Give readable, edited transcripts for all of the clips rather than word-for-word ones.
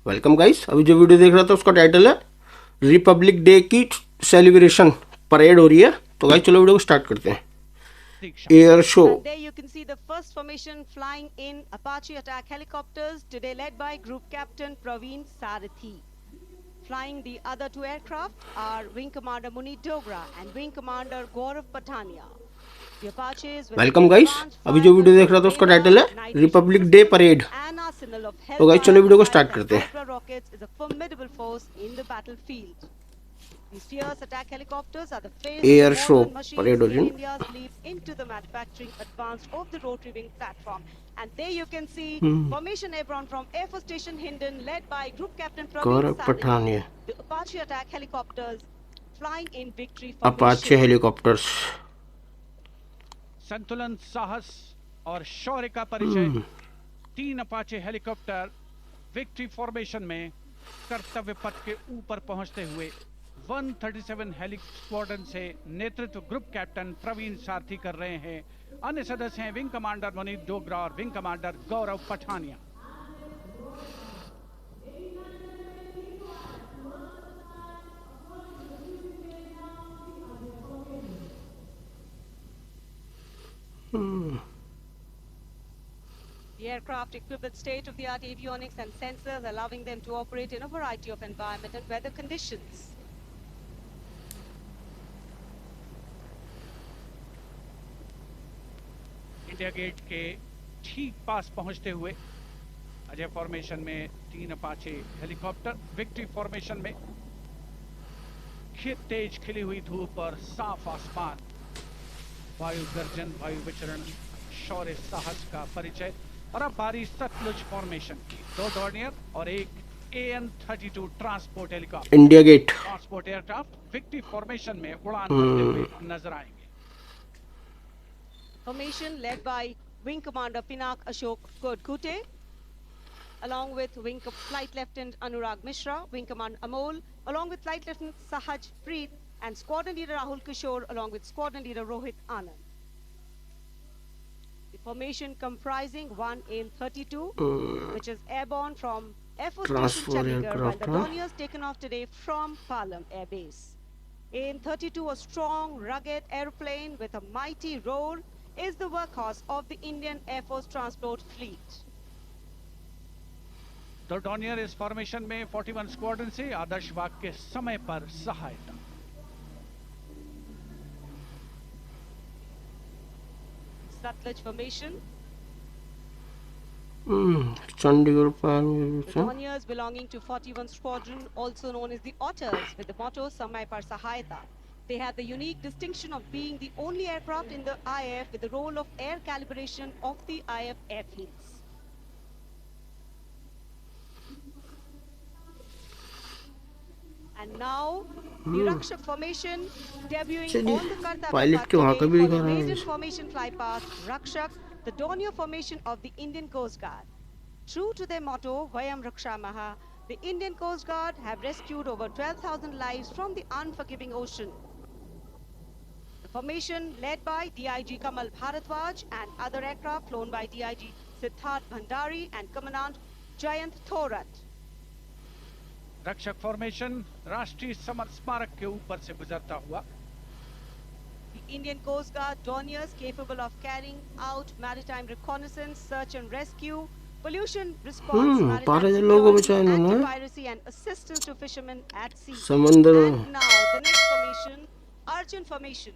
Welcome guys. अभी जो video देख रहा था उसका टाइटल है रिपब्लिक डे की सेलिब्रेशन परेड हो रही है। तो गाइस चलो वीडियो को स्टार्ट करते हैं। Air show. And there you can see the first formation flying in Apache attack helicopters, today led by Group Captain Praveen Sarathi. Flying the other two aircraft are Wing Commander Munit Dogra and Wing Commander Gaurav Patania. The Apaches with welcome guys. advanced अभी जो fire video देख control रहा था उसका radar, title है night vision Republic day systems, parade. and arsenal of तो guys Hellfire चलो video को स्टार्ट missiles and करते हैं। Hydra rockets is a formidable force in the battlefield. These fierce attack helicopters are the face of the air show modern machines parade हो in रही है। India's leap into the manufacturing advance of the rotary wing platform. And there you can see Formation Airborne from Air Force Station Hindon, led by Group Captain Praveen Gaurav Sarathi. Pathania. The Apache attack helicopters flying in victory Apache formation. Helicopters. संतुलन, साहस और शौर्य का परिचय। 3 Apache helicopter victory formation में कर्तव्य पथ के ऊपर पहुंचते हुए 137 हेली स्क्वाड्रन से नेतृत्व ग्रुप कैप्टन प्रवीण सारथी कर रहे हैं। अन्य सदस्य हैं विंग कमांडर मुनीत डोगरा और wing commander Gaurav Pathania. The aircraft equipped with state-of-the-art avionics and sensors, allowing them to operate in a variety of environment and weather conditions. India Gate के ठीक पास पहुंचते हुए अजय फॉर्मेशन में 3 अपाचे हेलीकॉप्टर विक्ट्री फॉर्मेशन में तेज खिली हुई धूप और साफ आसमान, वायु गर्जन, वायु विचरण, शौर्य साहस का परिचय। और अब बारी सतलुज फॉर्मेशन की। 2 डॉर्नियर और एक AN-32 transport helicopter India Gate transport aircraft victory formation में उड़ान भरते हुए नजर आएंगे। Formation led by Wing Commander Pinak Ashok Kodkute, along with Flight Lieutenant Anurag Mishra, Wing Commander Amol, along with Flight Lieutenant Sahaj Preet, and Squadron Leader Rahul Kishore, along with Squadron Leader Rohit Anand. The formation comprising one AN-32, which is airborne from Air Force Station Transfer Chandigarh, while the aircraft, Dorniers taken off today from Palam Air Base. AN-32, a strong, rugged airplane with a mighty roar, is the workhorse of the Indian Air Force transport fleet. तो Dornier इस formation में 41 squadron से आदर्श वाग के समय पर सहायता। Satluj formation. Chandigarh The Dorniers belonging to 41 Squadron, also known as the Otters, with the motto Samay Par Sahayata. They have the unique distinction of being the only aircraft in the IF with the role of air calibration of the IF airfields. And now, the Rakshak formation debuting on the Kartavya pilot Path के वहां का today भी for दिखा the रहा है। maiden formation flypast Rakshak, the Dornier formation of the Indian Coast Guard. True to their motto, Vayam Rakshamaha, the Indian Coast Guard have rescued over 12,000 lives from the unforgiving ocean. The formation led by DIG Kamal Bharadwaj and other aircraft flown by DIG Siddharth Bhandari and Commandant Jayant Thorat. रक्षक formation राष्ट्रीय summer स्मारक के ऊपर से गुजरता हुआ। The Indian Coast Guard Dorniers capable of carrying out maritime reconnaissance, search and rescue, pollution response, maritime 12,000 लोगों को security, बचाया इन्होंने। anti-piracy and assistance to fishermen at sea. समंदर में। And now the next formation, Arjun formation.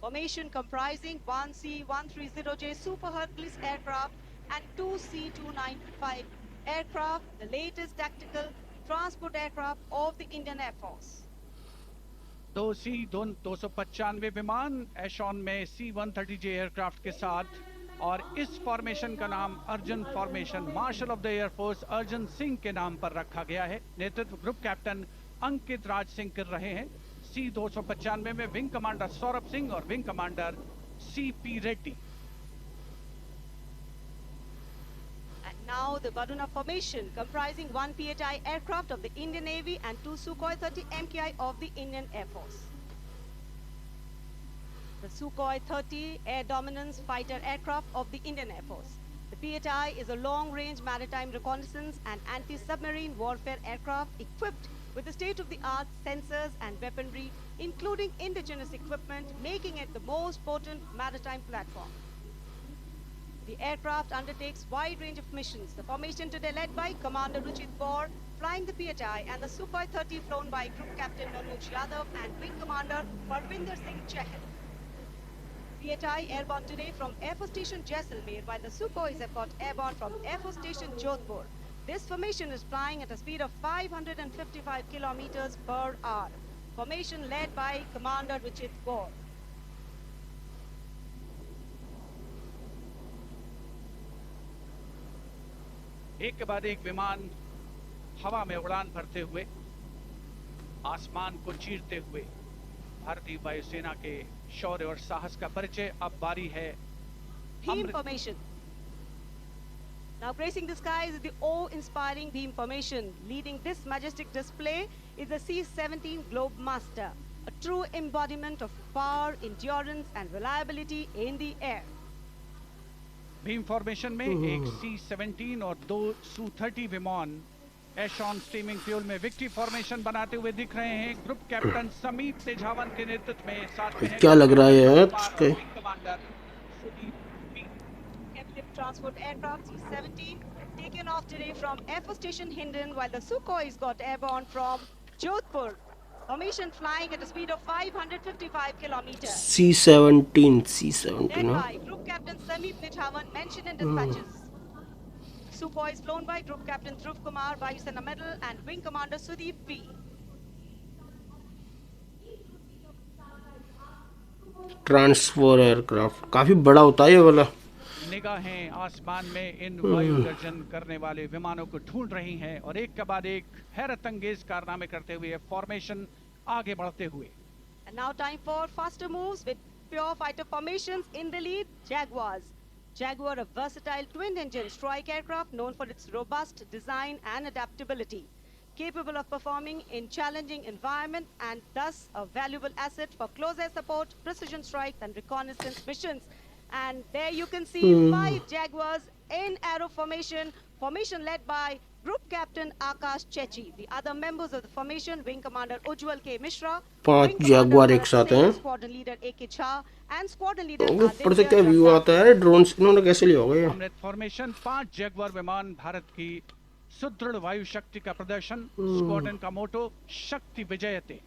Formation comprising 1 C-130J Super Hercules aircraft and 2 C-295 aircraft, the latest tactical transport aircraft of the Indian Air Force. 295 विमान एशॉन में C-130J aircraft के साथ। और इस formation का नाम Arjun formation marshal of the air force Arjun Singh के नाम पर रखा गया है। नेतृत्व ग्रुप कैप्टन अंकित राज सिंह कर रहे हैं। C-295 में विंग कमांडर सौरभ सिंह और wing commander CP Reddy. And now the Varuna formation comprising 1 PHI aircraft of the Indian Navy and 2 Sukhoi 30 MKI of the Indian Air Force. The Sukhoi 30 air dominance fighter aircraft of the Indian Air Force. The The PHI is a long-range maritime reconnaissance and anti-submarine warfare aircraft equipped with the state-of-the-art sensors and weaponry, including indigenous equipment, making it the most potent maritime platform. The aircraft undertakes wide range of missions. The formation today led by Commander Ruchit Kaur, flying the PHI, and the Sukhoi 30 flown by Group Captain Manoj Yadav and Wing Commander Parvinder Singh Chahal. PHI airborne today from Air Force Station Jaisalmer, while the Sukhois have got airborne from Air Force Station Jodhpur. This formation is flying at a speed of 555 kilometers per hour. Formation led by Commander Ruchit Kaur. एक के बाद एक विमान हवा में उड़ान भरते हुए आसमान को चीरते हुए भारतीय वायुसेना के शौर्य और साहस का परिचय। अब बारी है Beam formation. Now gracing the skies is the awe-inspiring beam formation. Leading this majestic display is the C-17 Globemaster, a true embodiment of power, endurance and reliability in the air. Bhim formation में एक C-17 और 2 Su-30 विमान एशॉन steaming fuel में victory formation बनाते हुए दिख रहे हैं। ग्रुप कैप्टन समीप तेजावन के नेतृत्व में साथ में क्या लग रहा है यार? Commander Sudeep P. Captive transport aircraft C-17 taken off today from Air Force Station Hindon, while the Sukhois got airborne from Jodhpur. Formation flying at a speed of 555 kilometers. C-17 Led हाँ? by Group Captain Sameep Nithawan, mentioned in dispatches. Sukhois flown by Group Captain Dhruv Kumar, Vayusena Medal, and Wing Commander Sudeep P. Transfer aircraft काफी बड़ा होता है ये वाला। निगाहें आसमान में इन वायु गर्जन करने वाले विमानों को ढूंढ रही हैं और एक के बाद एक हैरत अंगेज कारनामे करते हुए फॉर्मेशन आगे बढ़ते हुए। And now time for faster moves with pure fighter formations. In the lead, Jaguars. Jaguar, a versatile twin-engine strike aircraft known for its robust design and adaptability, capable of performing in challenging environments and thus a valuable asset for close air support, precision strikes and reconnaissance missions. And there you can see 5 Jaguars in arrow formation, formation led by Group Captain Akash Chechi. The other members of the formation, Wing Commander Ujjwal K. Mishra, 5 Jaguar एक साथ हैं। Squadron Leader A.K. Jha, and Squadron Leader ऊपर से क्या view आता है? Drone इन्होंने कैसे लिया होगा ये? अमृत फॉर्मेशन 5 जैगुआर विमान भारत की सुदृढ़ वायु शक्ति का प्रदर्शन। स्क्वाड्रन का मोटो शक्ति विजयते।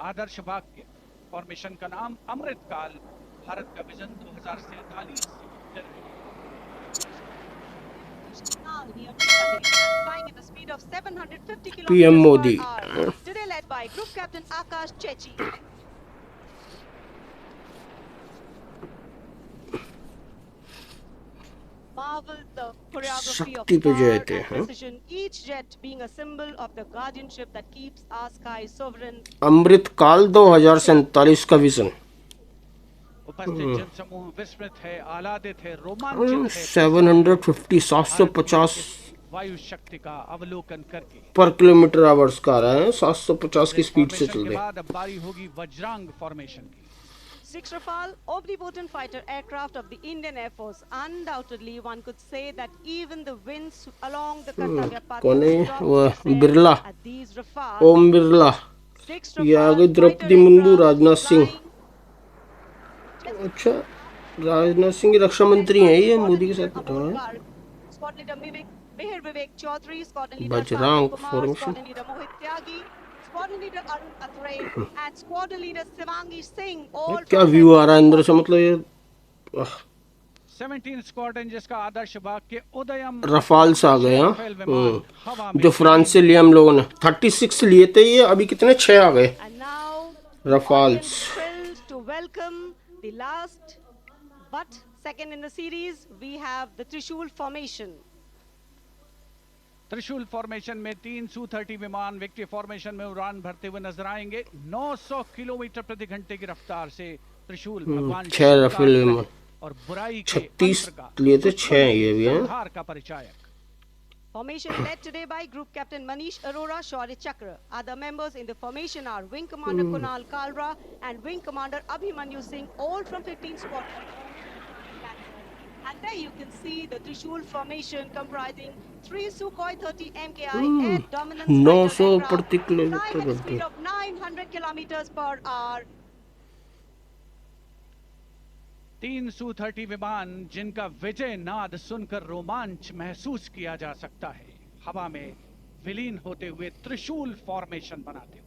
आदर्श वाक्य फॉर्मेशन का नाम अमृत काल। भारत का vision 2047। flying at the speed of 750 kilometers PM Modi. per hour. Today led by Group Captain Akash Chechi. Marvel the choreography of शक्ति पे power जयते and हैं। precision, each jet being a symbol of the guardianship that keeps our skies sovereign. अमृत काल 2047 का vision. उपस्थित जनसमूह विस्मित है, आह्लादित है, रोमांचित है 750 750 वायु शक्ति का अवलोकन करके। पर किलोमीटर आवर्स का आ रहा है। 750 की स्पीड से चल के रहे। बाद अब बारी होगी वज्रांग फॉर्मेशन की। 6 Rafale, omnipotent fighter aircraft of the Indian Air Force. Undoubtedly, one could say that even the winds along the Kartavya path कौन है? stop वो to stare Birla. at these Rafale. Om Birla. 6 ये आ गए Rafale Draupadi fighter Murmu, aircraft Rajnath Singh. flying अच्छा, राजनाथ सिंह रक्षा मंत्री हैं ये, मोदी के साथ बैठा हुआ है। Squad leader Mihir Vivek Chaudhary, squadron leader Bajrang Saket Kumar, formation। squadron leader Mohit Tyagi, squadron leader Arun Athare, and squadron leader Shivangi Singh. All क्या from व्यू आ रहा है अंदर से? मतलब ये 17 स्क्वाड्रन जिसका आदर्श वाक्य उदयम रफाल्स आ गए हैं। राफेल विमान हवा में जो फ्रांस से लिए हम लोगों ने 36 लिए थे, ये अभी कितने 6 आ गए And now, रफाल्स। audience thrilled to welcome the last but second in the series. We have the Trishul formation. त्रिशूल फॉर्मेशन में 3 Su-30 विमान विक्ट्री फॉर्मेशन में उड़ान भरते हुए नजर आएंगे। 900 किलोमीटर प्रति घंटे की रफ्तार से त्रिशूल भगवान 6 राफेल विमान। और बुराई के 36 अंतर का लिए थे, 6 ये भी हैं। संहार का परिचायक। Formation led today by Group Captain Manish Arora, Shaurya Chakra. Other members in the formation are Wing Commander Kunal Kalra and Wing Commander Abhimanyu Singh, all from 15 squadron. And And there you can see the Trishul formation comprising 3 Sukhoi 30 MKI air dominance 900 fighter aircraft प्रति kilometre flying at a घंटे। speed of 900 kilometers per hour. 3 Su-30 विमान जिनका विजय नाद सुनकर रोमांच महसूस किया जा सकता है, हवा में विलीन होते हुए त्रिशूल फॉर्मेशन बनाते हुए।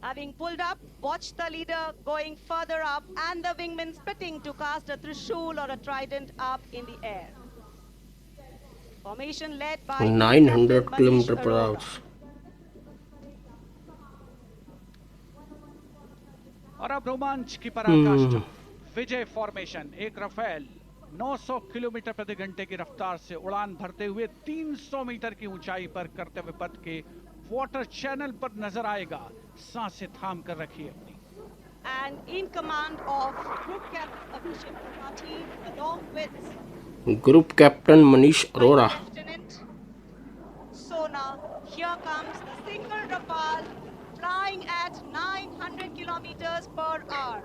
Having pulled up, watch the leader going further up and the wingman spitting to cast a Trishul or a trident up in the air. Formation led by 900 Captain kilometre Manish पर Arora. Our. और अब रोमांच की पराकाष्ठा, विजय formation. एक Rafale 900 kilometre प्रति घंटे की रफ्तार से उड़ान भरते हुए 300 मीटर की ऊंचाई पर कर्तव्य पथ के वाटर चैनल पर नजर आएगा। सांसें थाम कर रखिए अपनी। And in command of Group Captain Abhishek Tripathi, along with group captain Manish Arora. Lieutenant Sona, here comes the single Rafale flying at 900 kilometers per hour.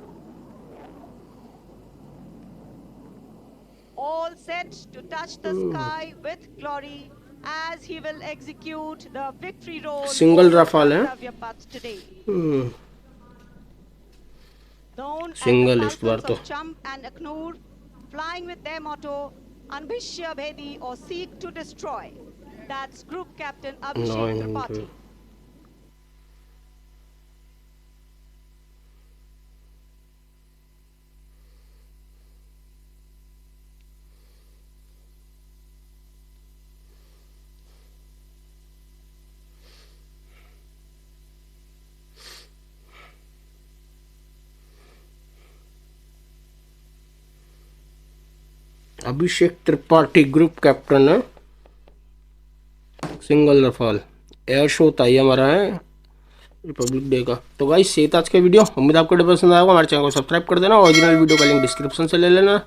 All set to touch the sky with glory as he will execute the victory roll. Single over Rafale, eh? Kartavya Path today. Known Single as इस the bar Falcons तो। of Champ and Aknur, flying with their motto Anbhishya Bhedi or Seek to Destroy. That's Group Captain Abhishek 900 Tripathi. Abhishek Tripathi group captain है, single Rafale. Air show था ये हमारा है Republic day का। तो guys ये था आज का वीडियो, उम्मीद आपको पसंद आएगा। हमारे चैनल को सब्सक्राइब कर देना, ओरिजिनल वीडियो का लिंक डिस्क्रिप्शन से ले लेना।